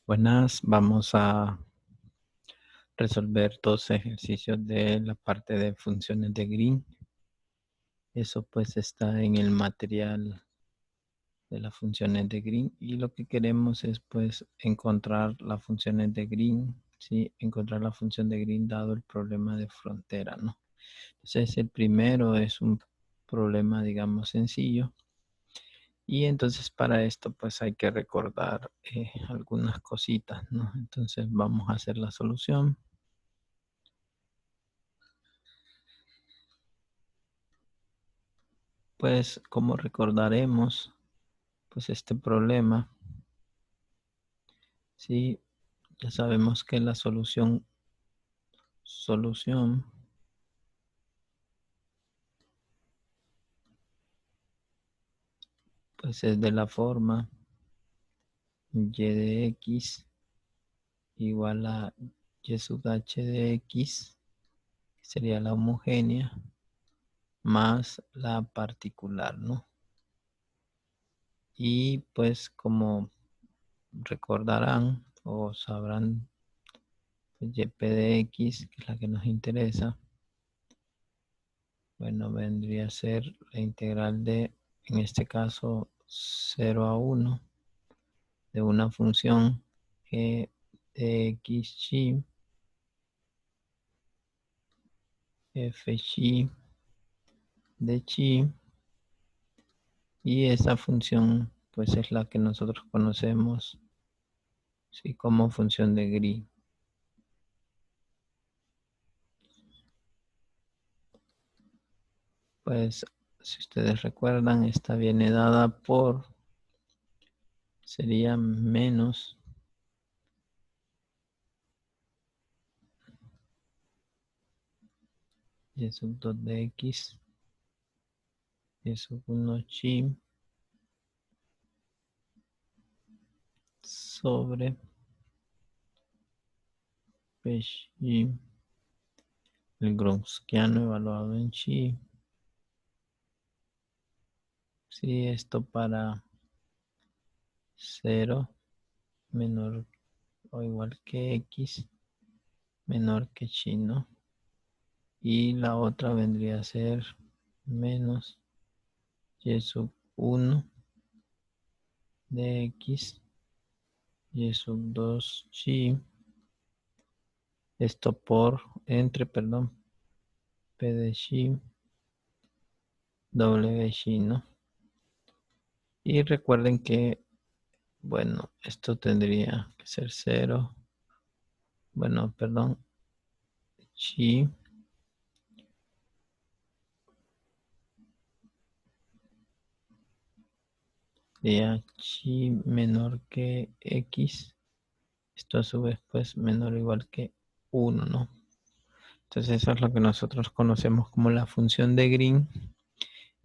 Buenas, vamos a resolver dos ejercicios de la parte de funciones de Green. Eso pues está en el material de las funciones de Green y lo que queremos es pues encontrar las funciones de Green, ¿sí? Encontrar la función de Green dado el problema de frontera, ¿no? Entonces el primero es un problema digamos sencillo. Y entonces para esto pues hay que recordar algunas cositas, ¿no? Entonces vamos a hacer la solución. Pues como recordaremos, pues este problema, sí, ya sabemos que la solución pues es de la forma y de x igual a y sub h de x, que sería la homogénea, más la particular, ¿no? Y pues como recordarán o sabrán, pues y p de x, que es la que nos interesa, bueno, vendría a ser la integral de, en este caso, 0 a 1 de una función g de x y f y de chi, y esa función pues es la que nosotros conocemos, ¿sí? Como función de Green. Pues si ustedes recuerdan, esta viene dada por, sería menos y sub 2 de x y sub 1 chi sobre p y el Gronskiano evaluado en chi. Sí, esto para 0 menor o igual que x menor que chi, ¿no? Y la otra vendría a ser menos y sub 1 de x y sub 2 chi. Esto por, perdón, p de chi, w chi, ¿no? Y recuerden que, bueno, esto tendría que ser 0. Bueno, perdón, chi sería chi menor que x. Esto a su vez pues menor o igual que 1, ¿no? Entonces eso es lo que nosotros conocemos como la función de Green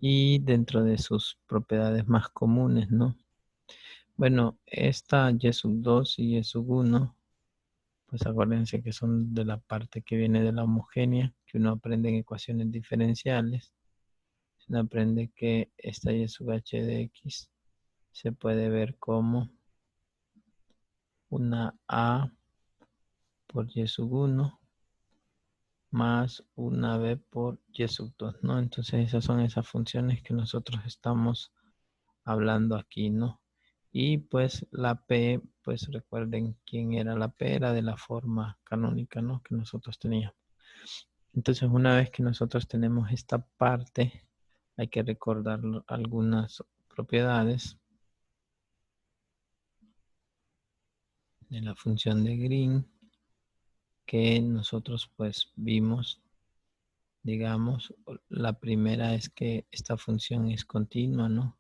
y dentro de sus propiedades más comunes, ¿no? Bueno, esta y sub 2 y y sub 1, pues acuérdense que son de la parte que viene de la homogénea, que uno aprende en ecuaciones diferenciales. Uno aprende que esta y sub h de x se puede ver como una a por y sub 1 más una b por y sub 2, ¿no? Entonces esas son esas funciones que nosotros estamos hablando aquí, ¿no? Y pues la p, pues recuerden quién era la p, era de la forma canónica, ¿no? Que nosotros teníamos. Entonces una vez que nosotros tenemos esta parte, hay que recordar algunas propiedades de la función de Green que nosotros pues vimos. Digamos, la primera es que esta función es continua, ¿no?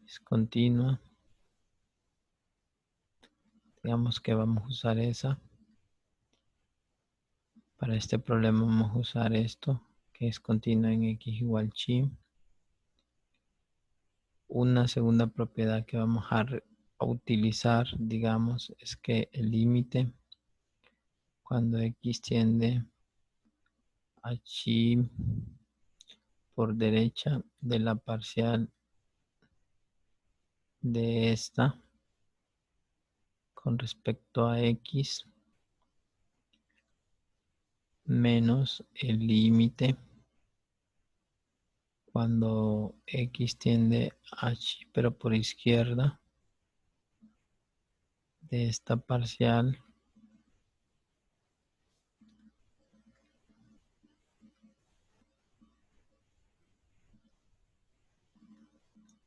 Es continua. Digamos que vamos a usar esa. Para este problema vamos a usar esto, que es continua en x igual chi. Una segunda propiedad que vamos a utilizar, digamos, es que el límite cuando x tiende a chi por derecha de la parcial de esta con respecto a x menos el límite cuando x tiende a h, pero por izquierda, de esta parcial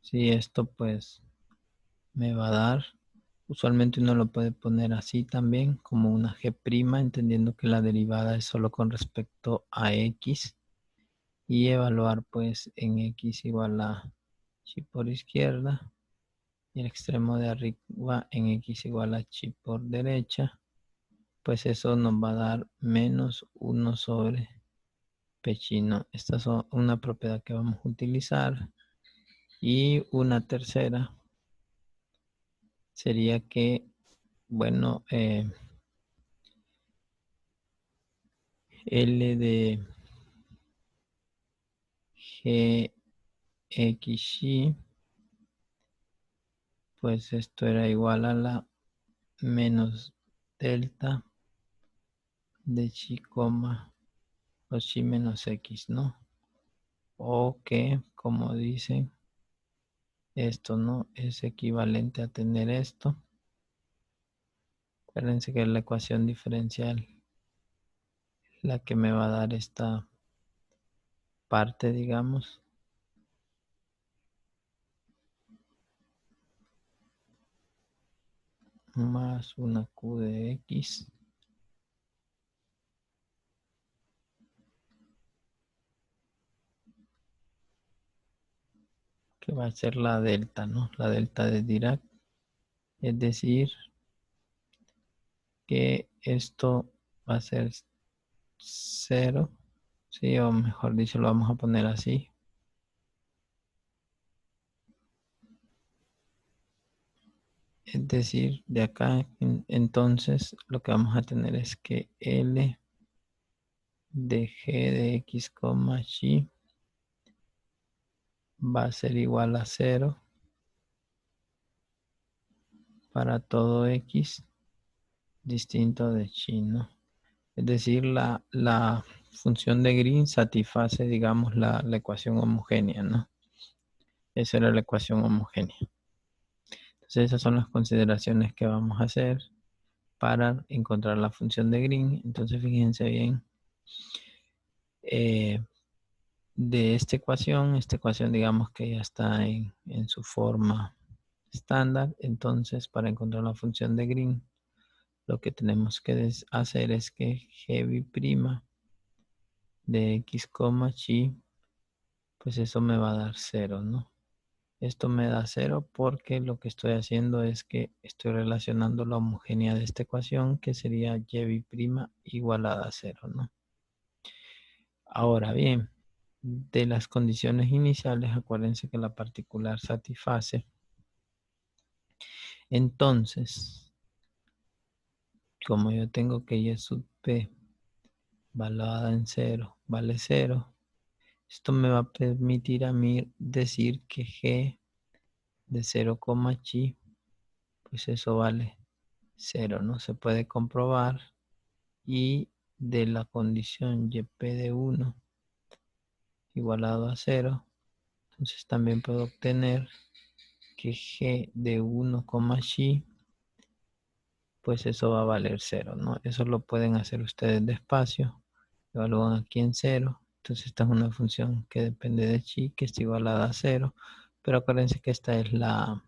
si esto pues me va a dar, usualmente uno lo puede poner así también, como una g', entendiendo que la derivada es solo con respecto a x, y evaluar pues en x igual a chi por izquierda, y el extremo de arriba en x igual a chi por derecha, pues eso nos va a dar menos 1 sobre pechino. Esta es una propiedad que vamos a utilizar. Y una tercera sería que, bueno, L de gxy, pues esto era igual a la menos delta de chi, o chi menos x, ¿no? O que, como dicen, esto no es equivalente a tener esto. Acuérdense que es la ecuación diferencial la que me va a dar esta parte, digamos. Más una q de x. Que va a ser la delta, ¿no? La delta de Dirac. Es decir, que esto va a ser 0, ¿sí? O mejor dicho, lo vamos a poner así. Es decir, de acá, entonces, lo que vamos a tener es que L de g de x, y va a ser igual a 0 para todo x distinto de chi, ¿no? Es decir, la función de Green satisface, digamos, la ecuación homogénea, ¿no? Esa era la ecuación homogénea. Entonces, esas son las consideraciones que vamos a hacer para encontrar la función de Green. Entonces, fíjense bien, de esta ecuación digamos que ya está en su forma estándar. Entonces, para encontrar la función de Green, lo que tenemos que hacer es que g' de x, chi, pues eso me va a dar 0, ¿no? Esto me da 0 porque lo que estoy haciendo es que estoy relacionando la homogénea de esta ecuación, que sería y' igualada a 0, ¿no? Ahora bien, de las condiciones iniciales, acuérdense que la particular satisface. Entonces, como yo tengo que y sub p valuada en 0 vale 0, esto me va a permitir a mí decir que g de 0, chi, pues eso vale 0, ¿no? Se puede comprobar. Y de la condición yp de 1 igualado a 0, entonces también puedo obtener que g de 1, chi, pues eso va a valer 0, ¿no? Eso lo pueden hacer ustedes despacio. Evalúan aquí en 0. Entonces esta es una función que depende de chi, que es igualada a 0. Pero acuérdense que esta es la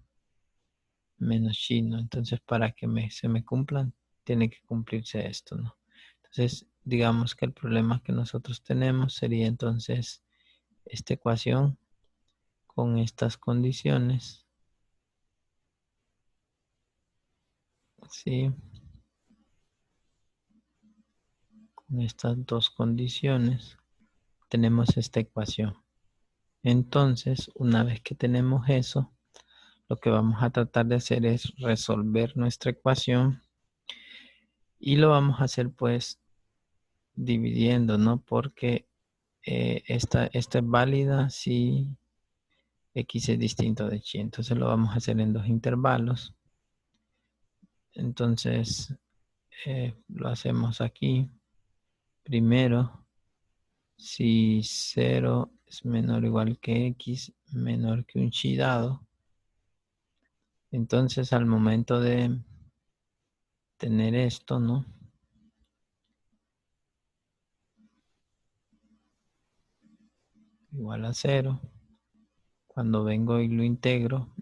menos chi, ¿no? Entonces para que se me cumplan, tiene que cumplirse esto, ¿no? Entonces digamos que el problema que nosotros tenemos sería entonces esta ecuación con estas condiciones, ¿sí? Con estas dos condiciones tenemos esta ecuación. Entonces, una vez que tenemos eso, lo que vamos a tratar de hacer es resolver nuestra ecuación y lo vamos a hacer pues dividiendo, ¿no? Porque esta es válida si X es distinto de chi. Entonces lo vamos a hacer en dos intervalos. Entonces lo hacemos aquí. Primero, si 0 es menor o igual que X, menor que un chi dado, entonces al momento de tener esto, ¿no? Igual a 0. Cuando vengo y lo integro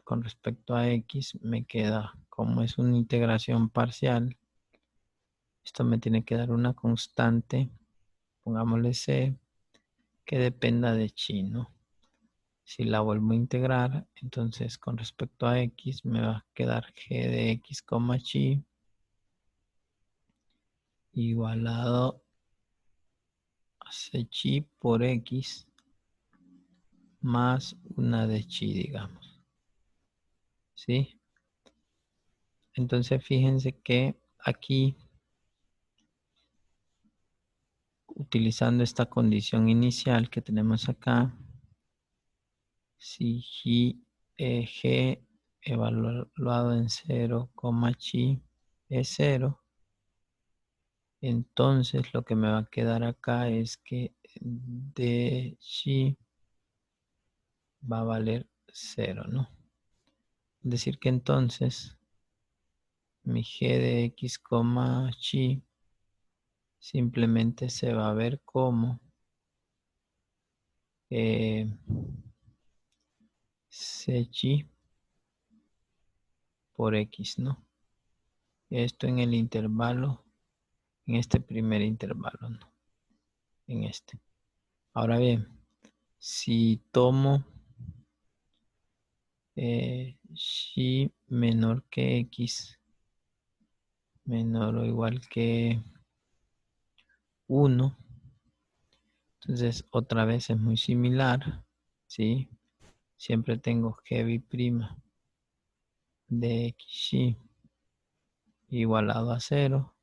con respecto a X, me queda, como es una integración parcial, esto me tiene que dar una constante, pongámosle C, que dependa de chi, ¿no? Si la vuelvo a integrar, entonces con respecto a X me va a quedar G de X, chi igualado a C chi por X más una de chi, digamos. ¿Sí? Entonces fíjense que aquí, utilizando esta condición inicial que tenemos acá, si G evaluado en 0, chi es 0, entonces lo que me va a quedar acá es que de chi va a valer 0, ¿no? Es decir que entonces mi G de X, chi simplemente se va a ver como C chi por X, ¿no? Esto en el intervalo, en este primer intervalo, ¿no? En este. Ahora bien, si tomo chi menor que X, menor o igual que 1, entonces otra vez es muy similar, ¿sí? Siempre tengo G' de Xi igualado a 0.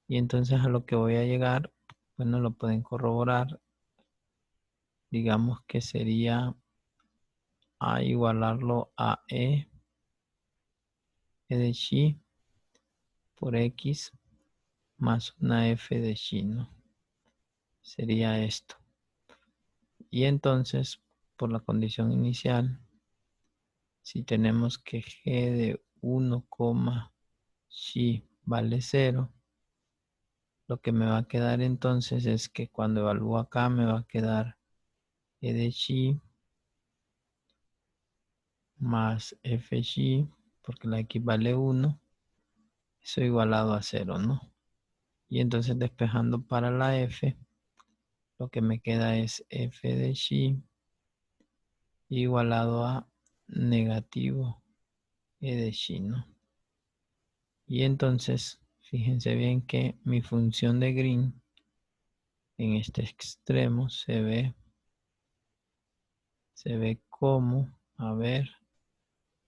Y entonces a lo que voy a llegar, bueno, lo pueden corroborar. Digamos que sería a igualarlo a E de Xi por X más una F de Xi, ¿no? Sería esto. Y entonces, por la condición inicial, si tenemos que G de 1, Xi vale 0, lo que me va a quedar entonces es que cuando evalúo acá me va a quedar E de Xi más F Xi, porque la X vale 1, eso igualado a 0, ¿no? Y entonces despejando para la F, lo que me queda es F de Xi igualado a negativo E de Xi, ¿no? Y entonces, fíjense bien que mi función de Green en este extremo se ve como, a ver,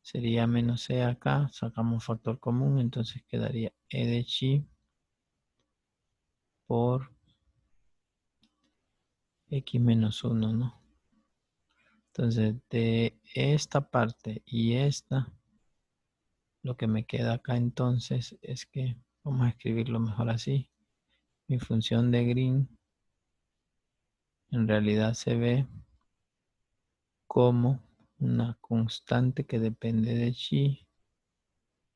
sería menos E acá, sacamos factor común, entonces quedaría E de Xi por X menos 1, ¿no? Entonces, de esta parte y esta, lo que me queda acá entonces es que, vamos a escribirlo mejor así, mi función de Green en realidad se ve como una constante que depende de chi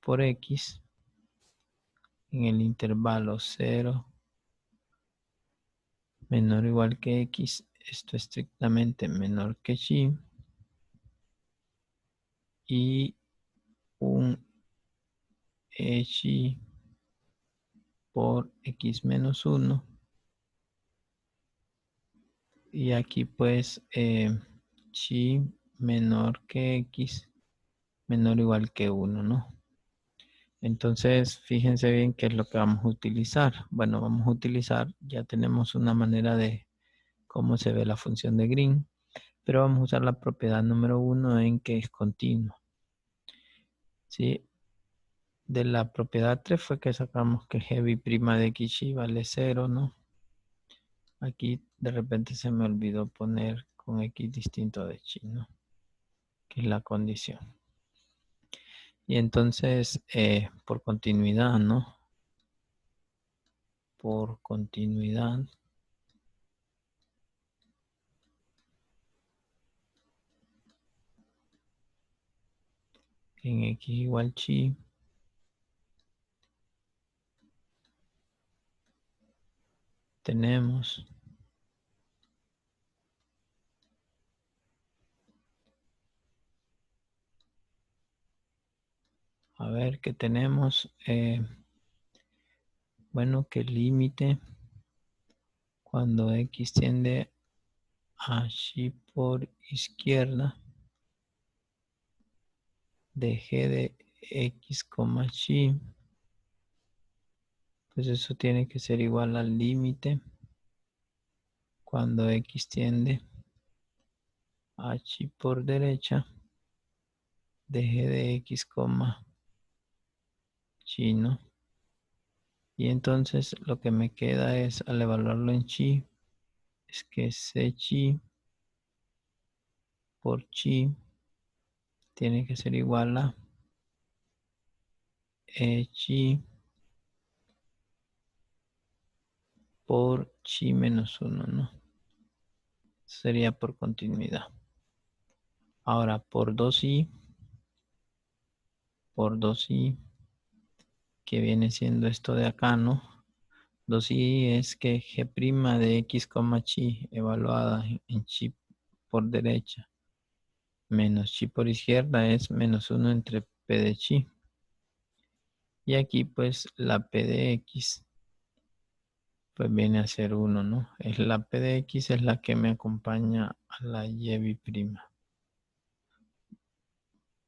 por X en el intervalo 0 menor o igual que X, esto estrictamente menor que chi, y un E chi por X menos 1. Y aquí pues chi menor que X, menor o igual que 1, ¿no? Entonces, fíjense bien qué es lo que vamos a utilizar. Bueno, vamos a utilizar, ya tenemos una manera de cómo se ve la función de Green, pero vamos a usar la propiedad número 1 en que es continuo. ¿Sí? De la propiedad 3 fue que sacamos que G' de Xi vale 0, ¿no? Aquí de repente se me olvidó poner con X distinto de Xi, ¿no? que es la condición. Y entonces, por continuidad, ¿no? Por continuidad, en x igual chi, tenemos, a ver qué tenemos, bueno, que el límite cuando x tiende a chi por izquierda de g de x, chi, pues eso tiene que ser igual al límite cuando x tiende a chi por derecha de g de x, chi, ¿no? Y entonces lo que me queda es, al evaluarlo en chi, es que c chi por chi tiene que ser igual a e chi por chi menos 1, ¿no? Sería por continuidad. Ahora, por 2i, que viene siendo esto de acá, ¿no? 2i es que g' de x, chi evaluada en chi por derecha menos chi por izquierda es menos 1 entre p de chi. Y aquí pues la p de x pues viene a ser 1, ¿no? Es la p de x es la que me acompaña a la y prima.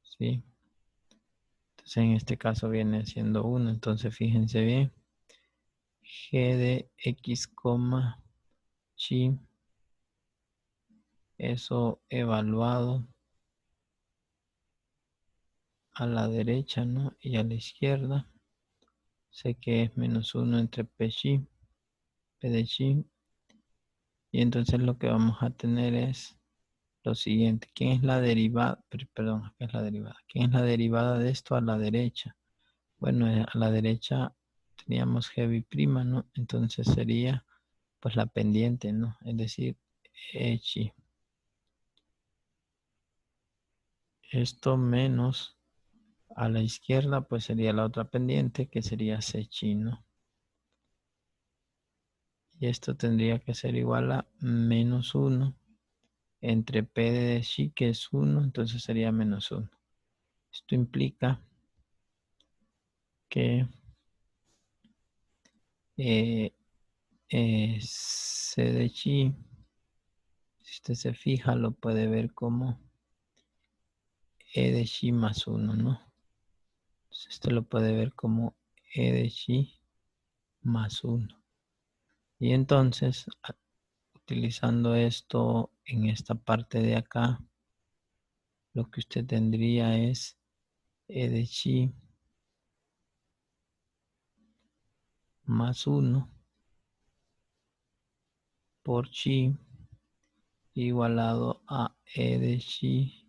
¿Sí? Entonces en este caso viene siendo 1. Entonces fíjense bien. G de x, chi, eso evaluado a la derecha, ¿no? Y a la izquierda. Sé que es menos 1 entre p chi, p de chi. Y entonces lo que vamos a tener es lo siguiente. ¿Quién es la derivada? Perdón, ¿qué es la derivada? ¿Quién es la derivada de esto a la derecha? Bueno, a la derecha teníamos g', ¿no? Entonces sería pues la pendiente, ¿no? Es decir, chi. Esto menos a la izquierda pues sería la otra pendiente que sería c chi, ¿no? Y esto tendría que ser igual a menos 1 entre p de chi, que es 1, entonces sería menos 1. Esto implica que eh, c de chi, si usted se fija, lo puede ver como e de chi más 1, ¿no? Entonces esto lo puede ver como e de chi más 1. Y entonces, utilizando esto en esta parte de acá, lo que usted tendría es e de chi más 1 por chi igualado a e de chi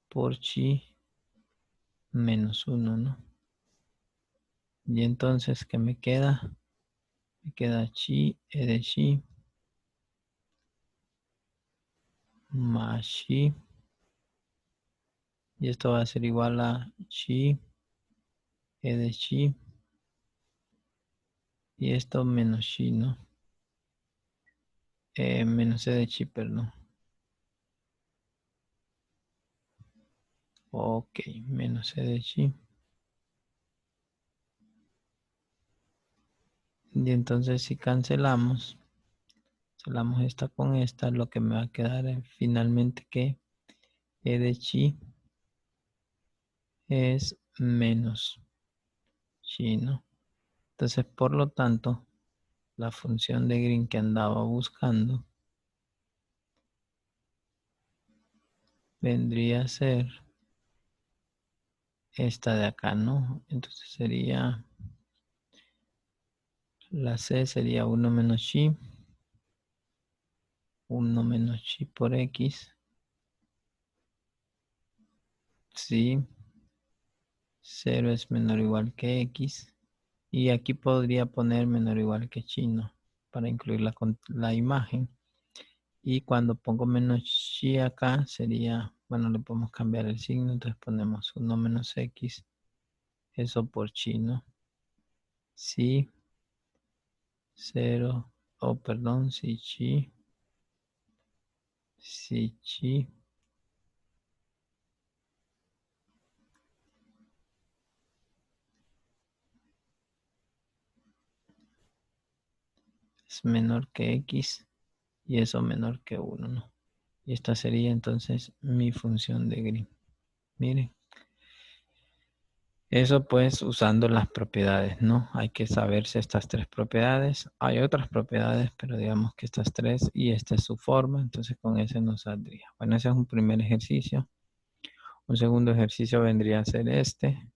por chi menos 1, ¿no? Y entonces, ¿qué me queda? Me queda chi, e de chi más chi. Y esto va a ser igual a chi, e de chi. Y esto menos chi, ¿no? Menos e de chi, perdón. Ok, menos e de chi. Y entonces si cancelamos esta con esta, lo que me va a quedar es finalmente que e de chi es menos chi, ¿no? Entonces, por lo tanto, la función de Green que andaba buscando vendría a ser esta de acá, ¿no? Entonces sería, la C sería 1 menos chi 1 menos chi por x. Si 0 es menor o igual que x. Y aquí podría poner menor o igual que chino para incluir la imagen. Y cuando pongo menos chi acá sería, bueno, le podemos cambiar el signo. Entonces ponemos 1 menos x. Eso por chino. Si 0, perdón, si chi es menor que x y eso menor que 1, ¿no? Y esta sería entonces mi función de Green. Miren. Eso pues usando las propiedades, ¿no? Hay que saberse estas tres propiedades. Hay otras propiedades, pero digamos que estas tres y esta es su forma. Entonces con ese nos saldría. Bueno, ese es un primer ejercicio. Un segundo ejercicio vendría a ser este.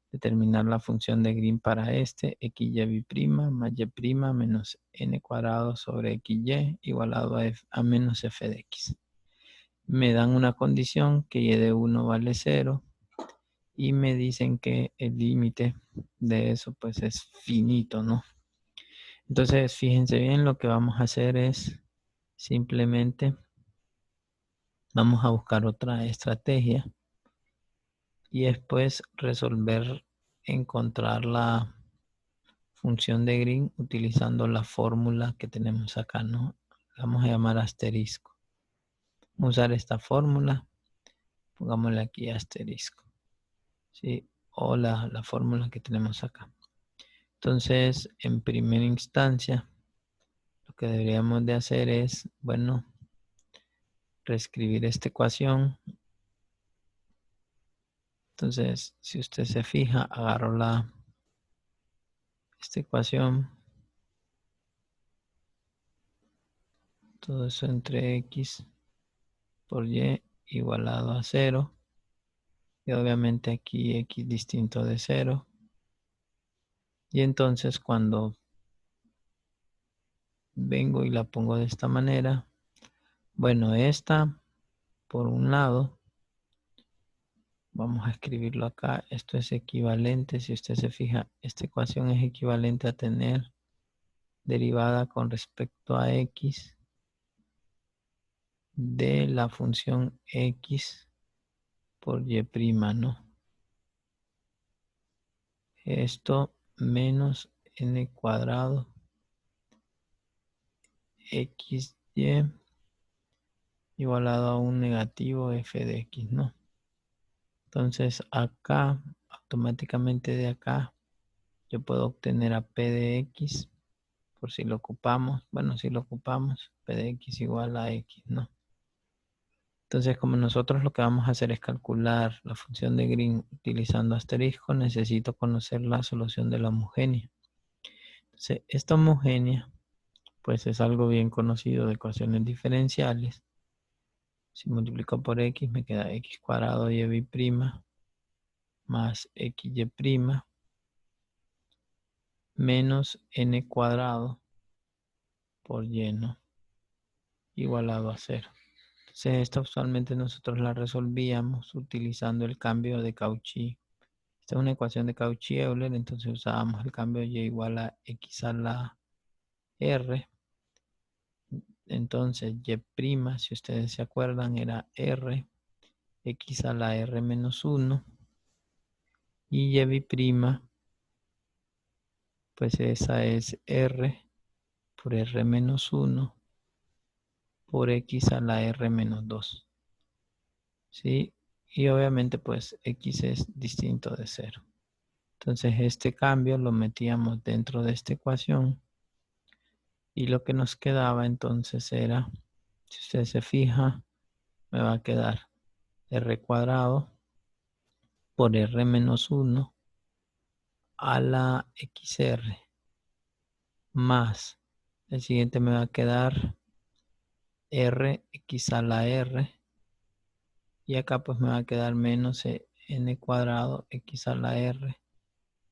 Determinar la función de Green para este, xy' más y' menos n cuadrado sobre xy igualado a menos f de x. Me dan una condición que y de 1 vale 0 y me dicen que el límite de eso pues es finito, ¿no? Entonces fíjense bien, lo que vamos a hacer es simplemente vamos a buscar otra estrategia y después encontrar la función de Green utilizando la fórmula que tenemos acá, ¿no? Vamos a llamar asterisco. Vamos a usar esta fórmula, pongámosle aquí asterisco, ¿sí? O la fórmula que tenemos acá. Entonces, en primera instancia, lo que deberíamos de hacer es, bueno, reescribir esta ecuación. Entonces, si usted se fija, agarro esta ecuación. Todo eso entre x por y igualado a 0. Y obviamente aquí x distinto de 0. Y entonces cuando vengo y la pongo de esta manera, bueno, esta por un lado, vamos a escribirlo acá, esto es equivalente, si usted se fija, esta ecuación es equivalente a tener derivada con respecto a x de la función x por y', ¿no? Esto menos n cuadrado xy igualado a un negativo f de x, ¿no? Entonces acá, automáticamente de acá, yo puedo obtener a p de x, por si lo ocupamos. Bueno, si lo ocupamos, p de x igual a x, ¿no? Entonces, como nosotros lo que vamos a hacer es calcular la función de Green utilizando asterisco, necesito conocer la solución de la homogénea. Entonces, esta homogénea, pues es algo bien conocido de ecuaciones diferenciales. Si multiplico por x, me queda x cuadrado y' más xy' menos n cuadrado por y, ¿no? Igualado a 0. Entonces, esta usualmente nosotros la resolvíamos utilizando el cambio de Cauchy. Esta es una ecuación de Cauchy-Euler, entonces usábamos el cambio y igual a x a la r. Entonces, y', si ustedes se acuerdan, era r, x a la r menos 1. Y y', pues esa es r por r menos 1 por x a la r menos 2. ¿Sí? Y obviamente pues x es distinto de 0. Entonces este cambio lo metíamos dentro de esta ecuación. Y lo que nos quedaba entonces era, si usted se fija, me va a quedar r cuadrado por r menos 1 a la xr más, el siguiente me va a quedar r x a la r y acá pues me va a quedar menos n cuadrado x a la r,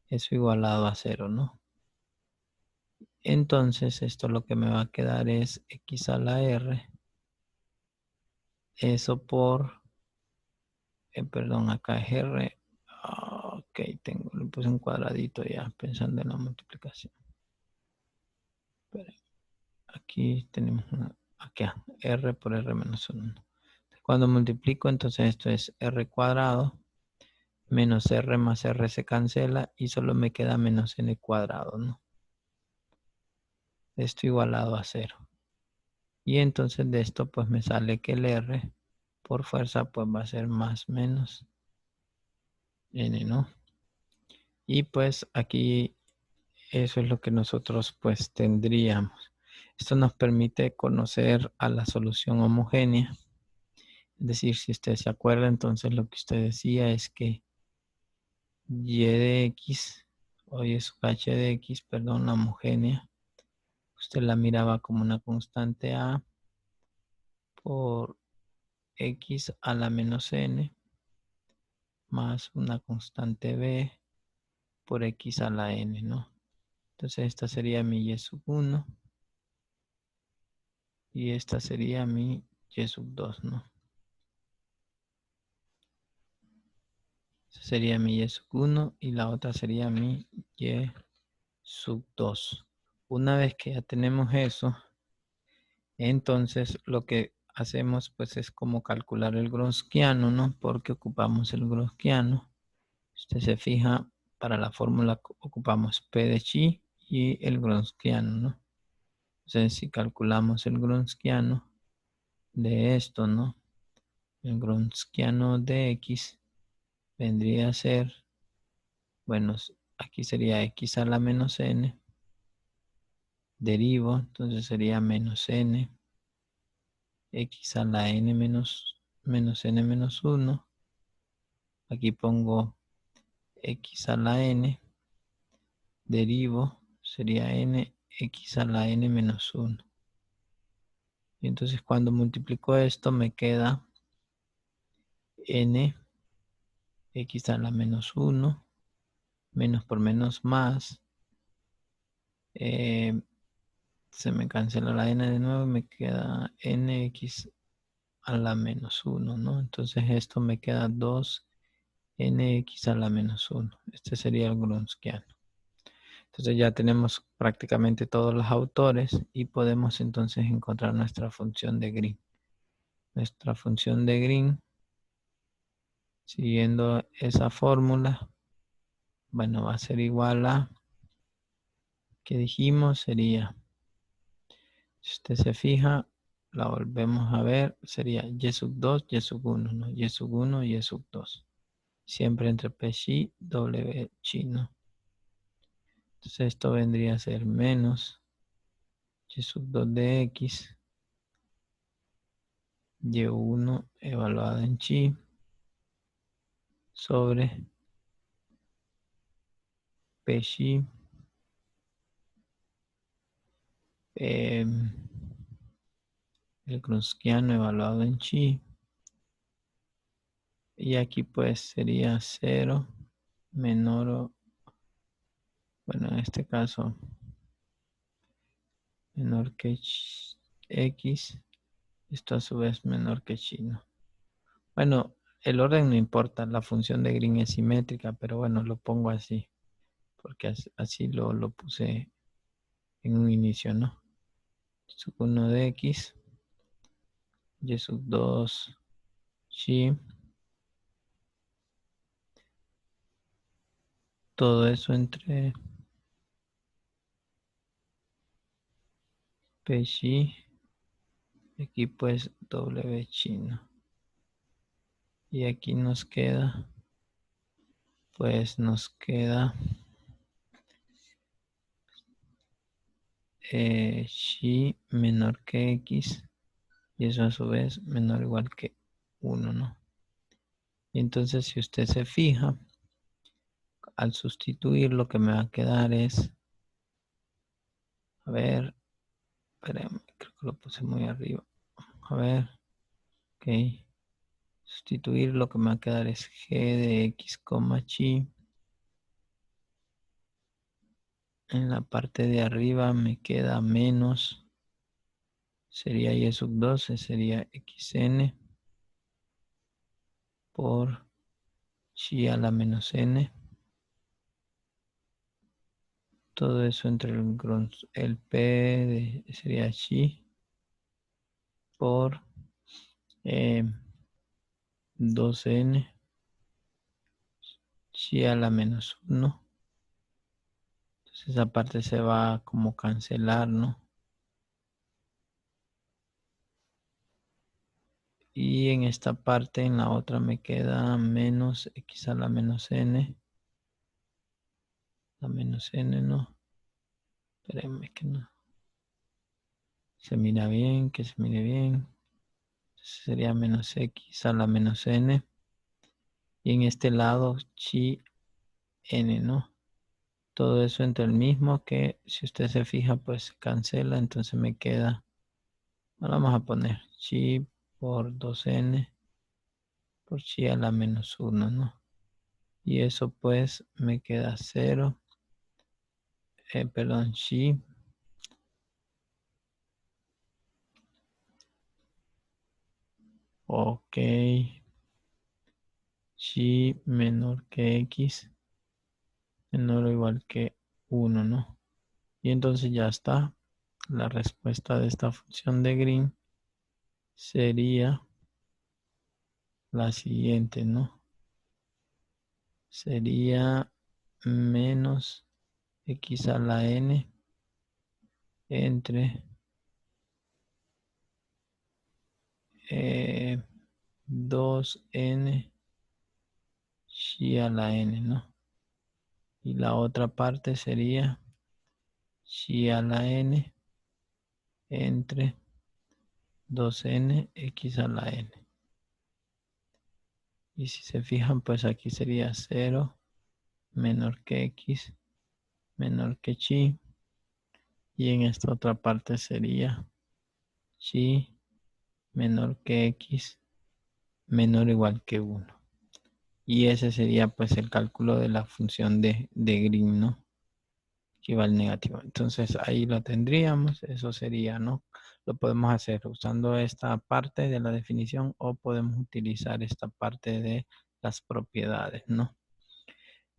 eso igualado a 0, ¿no? Entonces esto lo que me va a quedar es x a la r Eso por, perdón, acá es R. Ok, le puse un cuadradito ya pensando en la multiplicación. Espera, aquí tenemos acá, R por R menos 1. Cuando multiplico, entonces esto es R cuadrado menos R más R se cancela y solo me queda menos N cuadrado, ¿no? Esto igualado a 0. Y entonces de esto pues me sale que el R por fuerza pues va a ser más menos N, ¿no? Y pues aquí eso es lo que nosotros pues tendríamos. Esto nos permite conocer a la solución homogénea. Es decir, si usted se acuerda, entonces lo que usted decía es que y de x, o y es h de x, perdón, la homogénea, usted la miraba como una constante a por x a la menos n más una constante b por x a la n, ¿no? Entonces esta sería mi y sub 1 y esta sería mi y sub 2, ¿no? Esta sería mi y sub 1 y la otra sería mi y sub 2. Una vez que ya tenemos eso, entonces lo que hacemos pues es como calcular el Gronskiano, ¿no? Porque ocupamos el Gronskiano. Usted se fija, para la fórmula ocupamos P de chi y el Gronskiano, ¿no? Entonces si calculamos el Gronskiano de esto, ¿no? El Gronskiano de x vendría a ser, bueno, aquí sería x a la menos n, derivo, entonces sería menos n, x a la n menos n menos 1. Aquí pongo x a la n, derivo, sería n, x a la n menos 1. Y entonces cuando multiplico esto me queda n, x a la menos 1, menos por menos más. Se me cancela la n de nuevo y me queda nx a la menos 1, ¿no? Entonces esto me queda 2nx a la menos 1. Este sería el Gronskiano. Entonces ya tenemos prácticamente todos los autores y podemos entonces encontrar nuestra función de Green. Nuestra función de Green, siguiendo esa fórmula, bueno, va a ser igual a, que dijimos, sería, si usted se fija, la volvemos a ver, sería y sub 2, y sub 1, ¿no? Y sub 1, y sub 2. Siempre entre P chi, W chi, ¿no? Entonces esto vendría a ser menos y sub 2 de x, y1 evaluada en chi, sobre P chi, el Gronskiano evaluado en chi, y aquí pues sería 0 menor o, bueno, en este caso menor que x, esto a su vez menor que chi, ¿no? Bueno, el orden no importa, la función de Green es simétrica, pero bueno, lo pongo así, porque así lo puse en un inicio, ¿no? Sub 1 de x, y sub 2 chi, todo eso entre p chi, aquí pues w chi, ¿no? Y aquí nos queda, pues nos queda chi menor que x, y eso a su vez menor o igual que 1, ¿no? Y entonces si usted se fija, al sustituir lo que me va a quedar es, a ver, espérenme, creo que lo puse muy arriba. A ver, ok. Sustituir lo que me va a quedar es g de x, chi. En la parte de arriba me queda menos, sería y sub 12, sería xn. por chi a la menos n. Todo eso entre el p sería chi por 2n chi a la menos 1. Entonces esa parte se va como cancelar, ¿no? Y en esta parte, en la otra me queda menos x a la menos n. La menos n, ¿no? Espérenme que no. Se mira bien, que se mire bien. Sería menos x a la menos n. Y en este lado, chi n, ¿no? Todo eso entre el mismo que, si usted se fija, pues se cancela. Entonces me queda, ahora vamos a poner chi por 2n por chi a la menos 1, ¿no? Y eso pues me queda 0. Perdón, chi. Ok. Chi menor que x, menor o igual que 1, ¿no? Y entonces ya está. La respuesta de esta función de Green sería la siguiente, ¿no? Sería menos x a la n entre 2n chi a la n, ¿no? Y la otra parte sería chi a la n entre 2n x a la n. Y si se fijan, pues aquí sería 0 menor que x menor que chi. Y en esta otra parte sería chi menor que x menor o igual que 1. Y ese sería pues el cálculo de la función de Green, ¿no? Que va al negativo. Entonces ahí lo tendríamos. Eso sería, ¿no? Lo podemos hacer usando esta parte de la definición o podemos utilizar esta parte de las propiedades, ¿no?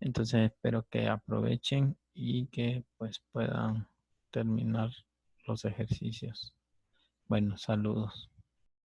Entonces espero que aprovechen y que pues puedan terminar los ejercicios. Bueno, saludos.